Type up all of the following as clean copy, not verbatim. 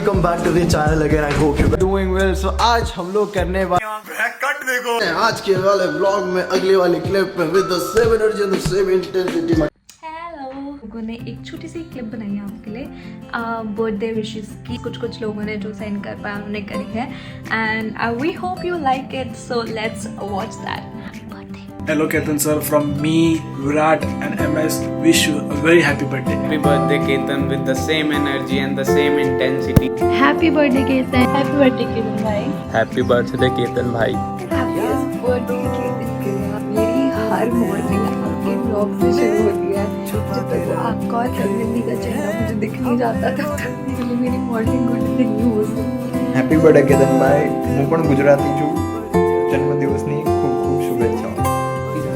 Welcome back to the channel again. I hope you are doing well. So आज हम लोग करने वाले कट देखो आज के वाले व्लॉग में अगली वाली क्लिप में with the same energy and the same intensity. Hello, लोगों ने एक छोटी सी क्लिप बनाई है आपके लिए बर्थडे विशेस की। कुछ लोगों ने जो सेंड कर पाया उन्होंने करी है and we hope you like it, so let's watch that. Hello Ketan sir, from me, Virat and MS wish you a very happy birthday. Happy birthday Ketan with the same energy and the same intensity. Happy birthday Ketan. Happy birthday Ketan भाई। Happy birthday Ketan भाई. Happiest birthday Ketan. मेरी हर morning आपके blog से शुरू होती है। जब तक वो आपका और प्रगति का चेहरा मुझे दिख नहीं जाता तब तक के लिए मेरी मॉर्निंग गुड नहीं हो सकती। हैप्पी बर्थडे केतन भाई। હું પણ ગુજરાતી છું। જન્મદિવસની ખૂબ ખૂબ શુભેચ્છાઓ।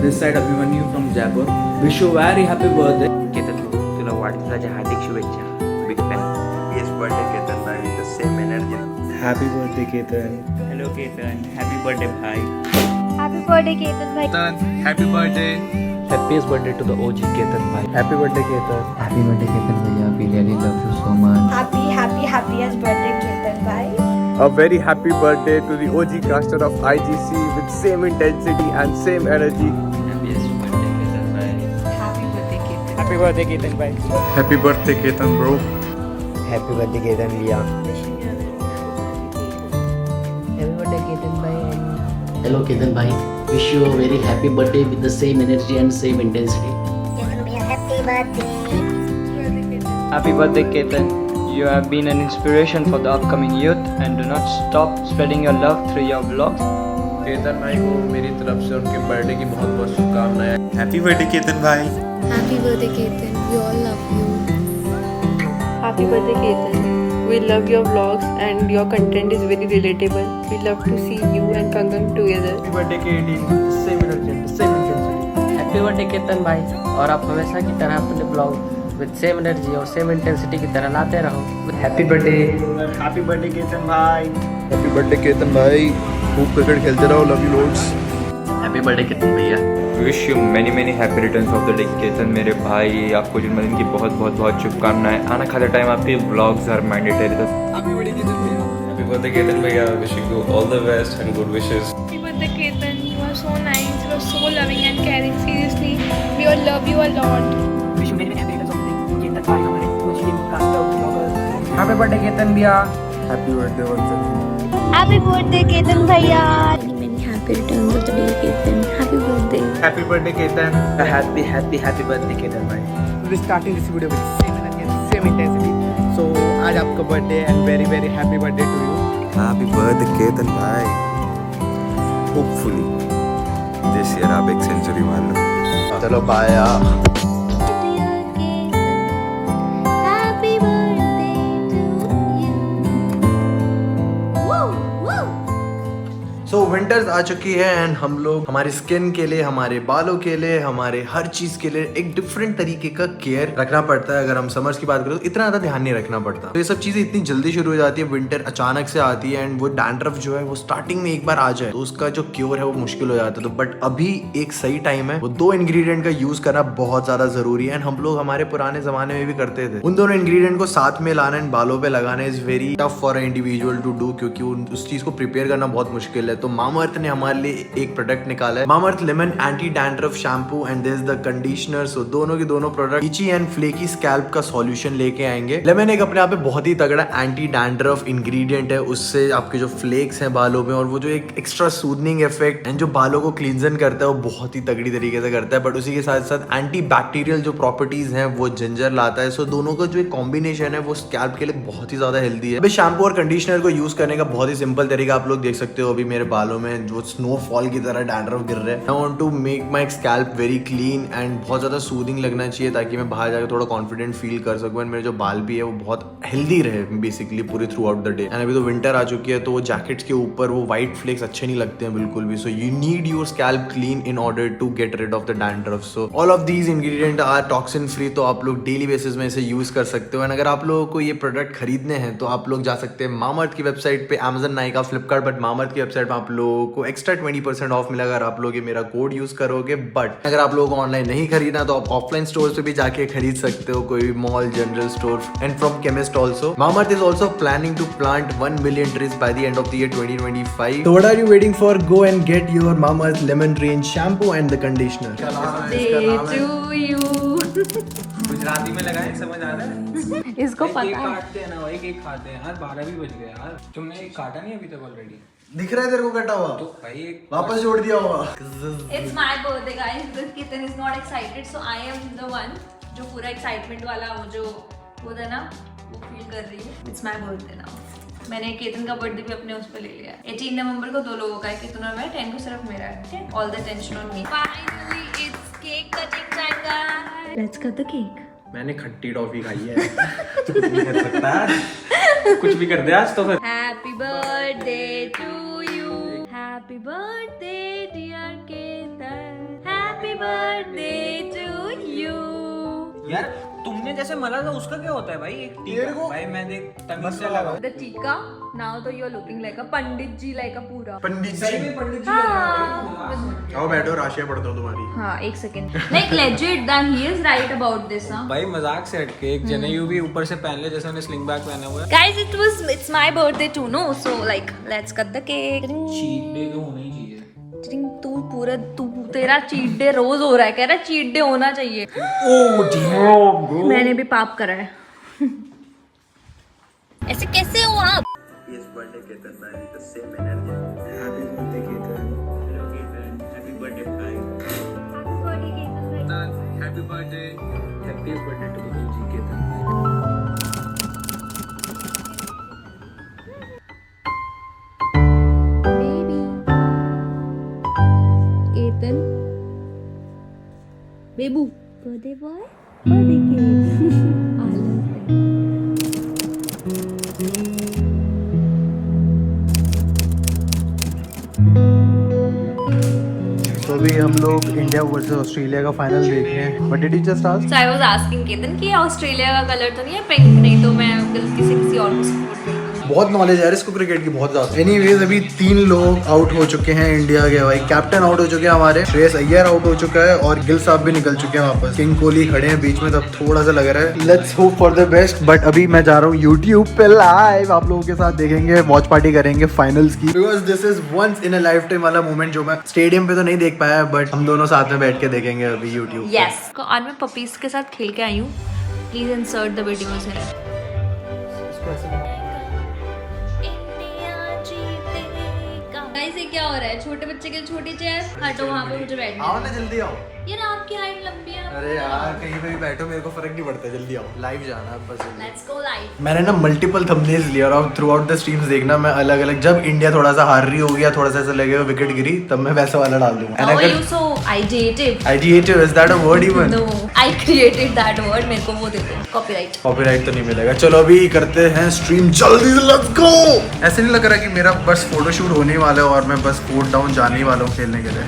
This side Abhimanyu from Jaipur. Wish you very happy birthday Ketan. तुला वाढदिवसाच्या हार्दिक शुभेच्छा. Big fan. Yes birthday Ketan भाई with the same energy. Happy birthday Ketan. Hello Ketan. Happy birthday bhai. Happy birthday Ketan भाई। Happy birthday. Happiest birthday to the OG Ketan bhai. Happy birthday Ketan. Happy birthday Ketan bhaiya, we really love you so much. Happiest birthday Ketan भाई। A very happy birthday to the OG caster of IGC with same intensity and same energy. Happy birthday Ketan bhai. Happy birthday Ketan bro. Happy birthday Ketan bhaiya. Hello Ketan bhai, wish you a very happy birthday with the same energy and same intensity. Happy birthday Ketan. You have been an inspiration for the upcoming youth and do not stop spreading your love through your vlogs. Ketan भाई को मेरी तरफ से उनके birthday की बहुत बहुत शुभकामनाएं। हैप्पी बर्थडे केतन भाई। Happy birthday Ketan, we all love you. Happy birthday Ketan. We love your vlogs and your content is very relatable. We love to see you and Kangan together. Happy birthday KD. Same energy, same intensity. Happy birthday Ketan भाई, और आप हमेशा की तरह अपने blog with same energy और same intensity की तरह लाते रहो। Happy birthday. Happy birthday Ketan bhai. Happy birthday Ketan भाई। खूब क्रिकेट खेलते रहो। Love you loads. Happy birthday Ketan भैया. Wish you many many happy returns of the day Ketan मेरे भाई। आपको जन्मदिन की बहुत बहुत बहुत शुभकामनाएं। खाना खाते टाइम आपके blogs are mandatory. Happy birthday Ketan भैया। Wishing you all the best and good wishes. Happy birthday Ketan, you are so nice, you are so loving and caring. Seriously, we all love you a lot. Wish you many happy returns of the day Ketan भाई, हमारे Muslim caste blogger. Happy birthday Ketan भैया। Happy birthday once again. Happy birthday Ketan भैया। Many happy returns of the day Ketan. Happy birthday. Happy birthday Ketan. Happy birthday Ketan bhai. We're starting this video with same energy and same intensity. So आज आपका birthday and very very happy birthday to you. Happy birthday Ketan भाई। Hopefully this year आप एक century मार लो। चलो bye. Happy birthday to you. Woo woo. So winters आ चुकी है एंड हम लोग हमारी स्किन के लिए, हमारे बालों के लिए, हमारे हर चीज के लिए एक डिफरेंट तरीके का केयर रखना पड़ता है। अगर हम समर्स की बात करें तो इतना ज्यादा ध्यान नहीं रखना पड़ता। तो ये सब चीजें इतनी जल्दी शुरू हो जाती है, विंटर अचानक से आती है एंड वो डैंड्रफ जो है वो स्टार्टिंग में एक बार आ जाए तो उसका जो क्योर है वो मुश्किल हो जाता है। तो बट अभी एक सही टाइम है, वो दो इंग्रेडिएंट का यूज करना बहुत ज्यादा जरूरी है एंड हम लोग हमारे पुराने जमाने में भी करते थे। उन दोनों इंग्रेडिएंट को साथ में लाना एंड बालों पे लगाना is very tough for individual to do, क्योंकि उस चीज को प्रिपेयर करना बहुत मुश्किल है। तो मामाअर्थ ने हमारे लिए एक प्रोडक्ट निकाला है, Mamaearth lemon anti dandruff shampoo and this the conditioner. So दोनों के दोनों product itchy and flaky scalp का सॉल्यूशन लेके आएंगे। लेमन एक अपने आप में बहुत ही तगड़ा एंटी डैंड्रफ इंग्रेडिएंट है, उससे आपके जो फ्लेक्स हैं बालों में और वो जो एक एक्स्ट्रा सूदनिंग इफेक्ट एंड जो बालों को क्लींजन करता है वो बहुत ही तगड़ी तरीके से करता है। बट उसी के साथ साथ एंटी बैक्टीरियल जो प्रॉपर्टीज हैं वो जिंजर लाता है। सो दोनों का जो एक कॉम्बिनेशन है वो स्कैल्प के लिए बहुत ही ज्यादा हेल्दी है। अभी शैम्पू और कंडीशनर को यूज करने का बहुत ही सिंपल तरीका आप लोग देख सकते हो। अभी मेरे बालों में जो स्नोफॉल की तरह डैंड्रफ गिर रहे हैं। I want to make my scalp very clean and बहुत ज्यादा सूदिंग लगना चाहिए ताकि मैं बाहर जाकर थोड़ा कॉन्फिडेंट फील कर सकूं एंड मेरे जो बाल भी है वो बहुत हेल्दी रहे बेसिकली पूरे through out the day. And अभी तो विंटर आ चुकी है तो वो जैकेट्स के ऊपर वो व्हाइट फ्लेक्स अच्छे नहीं लगते हैं बिल्कुल भी। So you need your scalp clean in order to get rid of the dandruff. So all of these ingredient are toxin free, तो आप लोग डेली बेसिस में इसे यूज कर सकते हो। एंड अगर आप लोगों को ये प्रोडक्ट खरीदने हैं तो आप लोग जा सकते हैं मामाअर्थ की वेबसाइट पे, Amazon, Nykaa, Flipkart, but Mamaearth की वेबसाइट पे आप लोगों को एक्स्ट्रा 20% ऑफ मिला अगर आप लोग ये मेरा कोड यूज करोगे। बट अगर आप लोगों को ऑनलाइन नहीं खरीदना तो आप ऑफलाइन स्टोर पे भी जाके खरीद सकते हो, कोई mall, general store and from chemist also. Mamaearth is also planning to plant 1 million trees by the end of the year 2025. So what are you waiting for? Go and get your Mamaearth lemon range shampoo and the conditioner. Gujarati में लगाए, समझ आ रहा है? इसको पता है। काटते हैं ना भाई, केक खाते हैं यार। 12 भी बज गए यार। तुमने एक काटा नहीं अभी तक ऑलरेडी? दिख रहा है तेरे को कटा हुआ? तो भाई वापस जोड़ दिया होगा। It's my birthday guys, but Ketan is not excited, so I am the one जो पूरा एक्साइटमेंट वाला वो जो होता है ना वो फील कर रही है। It's my birthday now. मैंने केतन का बर्थडे भी अपने उस पर ले लिया। 18 नवंबर को 2 लोगों का है, केतन और मैं। 10 को सिर्फ मेरा है। Okay? All the tension on me. Finally, it's cake cutting time, guys. Let's cut the cake. मैंने खट्टी टॉफी खाई है। तो कुछ भी कर सकता है, कुछ भी कर दे आज तो फिर। Happy birthday to you. Happy birthday dear Ketan. Happy birthday to you. यार तुमने जैसे मला था उसका क्या होता है भाई? एक टीका भाई मैं देख तमीज से लगा। The tika. Now though you're looking like a Pandit ji, like a पूरा पंडित सही जी। में पंडित जी आओ बैठो, राशियां पढ़ता हूँ तुम्हारी। हाँ एक second. Like legit, then he is right about this, हाँ। भाई मजाक से हटके एक जनेयू भी ऊपर से पहन ले जैसे उन्हें स्लिंग बैग पहना हुआ है। Guys, it's my birthday too, no? So like, let's cut the cake. Cheat day तो होना ही चाहिए। तू तेरा चीट डे रोज हो रहा है, कह रहा है चीट डे होना चाहिए। मैंने भी पाप करा है। ऐसे कैसे हो आप? Yes, birthday Ketan man, the same energy. Happy birthday Ketan. Hello Ketan, happy birthday bye. Happy birthday Ketan. Happy birthday. Happy birthday to you Ketan. Baby. Ketan. Babu. Birthday boy. Birthday cake. I love it. तो अभी हम लोग India versus Australia का final देख रहे हैं। What did you just ask? So I was asking Ketan कि Australia का कलर तो नहीं है पिंक, नहीं तो मैं गलती से किसी और को सपोर्ट कर दूँ। बहुत नॉलेज है यार इसको क्रिकेट की, बहुत ज्यादा। एनीवेज अभी 3 लोग आउट हो चुके हैं इंडिया के भाई। कैप्टन आउट हो चुके हैं हमारे, श्रेयस अय्यर आउट हो चुका है और गिल साहब भी निकल चुके हैं वापस। किंग कोहली खड़े हैं बीच में, तब थोड़ा सा लग रहा है let's hope for the best. But अभी मैं जा रहा हूँ यूट्यूब पे लाइव आप लोगों के साथ देखेंगे, वॉच पार्टी करेंगे फाइनल्स की। Because this is once in a life time वाला मोमेंट जो मैं स्टेडियम पे तो नहीं देख पाया, बट हम दोनों साथ में बैठ के देखेंगे अभी यूट्यूब। यस, आज मैं पपीज के साथ खेल के आई हूँ। Please insert the videos here. Guys ये क्या हो रहा है? छोटे बच्चे के लिए छोटी चेयर, हटो वहाँ पे मुझे बैठना आओ ना जल्दी आओ। यार आपकी हाइट लंबी है। अरे यार कहीं पे भी बैठो, मेरे को फर्क नहीं पड़ता, जल्दी आओ। लाइव जाना है बस। Let's go live. मैंने ना मल्टीपल थंबनेल्स लिया और थ्रू आउट द स्ट्रीम्स देखना मैं अलग अलग, जब इंडिया थोड़ा सा हार रही होगी या थोड़ा सा ऐसा लगेगा विकेट गिरी, तब मैं वैसा वाला डाल दूंगा। How are you so agitative? Agitative, is that a word even? No, I created that word. मेरे को वो दे दो, कॉपीराइट। कॉपीराइट तो नहीं मिलेगा। चलो अभी करते हैं स्ट्रीम जल्दी से, लेट्स गो। ऐसे नहीं लग रहा कि मेरा बस फोटोशूट होने वाला है और मैं बस कोर्ट डाउन जाने ही वाला हूँ खेलने के लिए।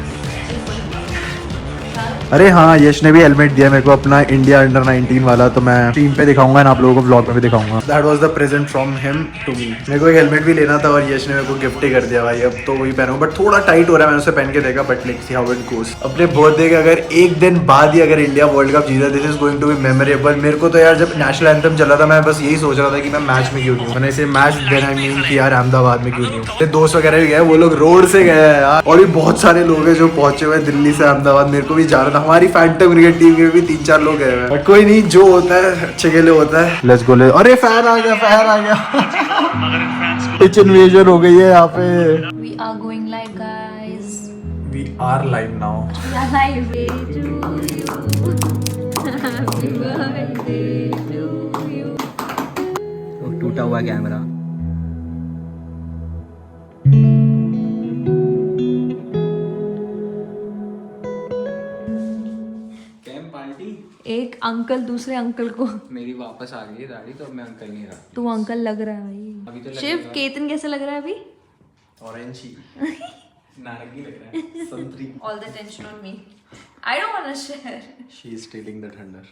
अरे हाँ, यश ने भी हेलमेट दिया मेरे को अपना इंडिया अंडर 19 वाला, तो मैं टीम पे दिखाऊंगा ना आप लोगों को ब्लॉग में भी दिखाऊंगा। That was the present from him to me. मेरे को एक हेलमेट भी लेना था और यश ने मेरे को गिफ्ट ही कर दिया भाई। अब तो वही पहनूंगा, बट थोड़ा टाइट हो रहा है, मैंने उसे पहन के देखा, but let's see how it goes. अपने बर्थडे के अगर एक दिन बाद ही अगर इंडिया वर्ल्ड कप जीता, this is going to be memorable. मेरे को तो यार जब नेशनल एंथम चला था मैं बस यही सोच रहा था कि मैं मैच में क्यों नहीं हूँ। मैंने इसे मैच देना आई मीन कि यार अहमदाबाद में क्यों नहीं हूँ। मेरे दोस्त वगैरह भी गए, वो लोग रोड से गए हैं यार, और भी बहुत सारे लोग हैं जो पहुंचे हुए दिल्ली से अहमदाबाद। मेरे को भी जाना था, हमारी फैंटम क्रिकेट टीम के भी 3-4 लोग गए हैं, बट कोई नहीं, जो होता है अच्छे के लिए होता है। Let's go. अरे फैन आ गया, फैन आ गया। पिच इन्वेजन हो गई है यहाँ पे। We are going live, guys. We are live now. We are live. Happy birthday to you. टूटा हुआ कैमरा। एक अंकल दूसरे अंकल को, मेरी वापस आ गई दाढ़ी, तो अब मैं अंकल नहीं रहा। तू अंकल लग रहा है भाई। अभी तो शिव, केतन कैसे लग रहा है अभी? ऑरेंज ही नारंगी लग रहा है, संतरी। All the tension on me. I don't want to share. She is stealing the thunder.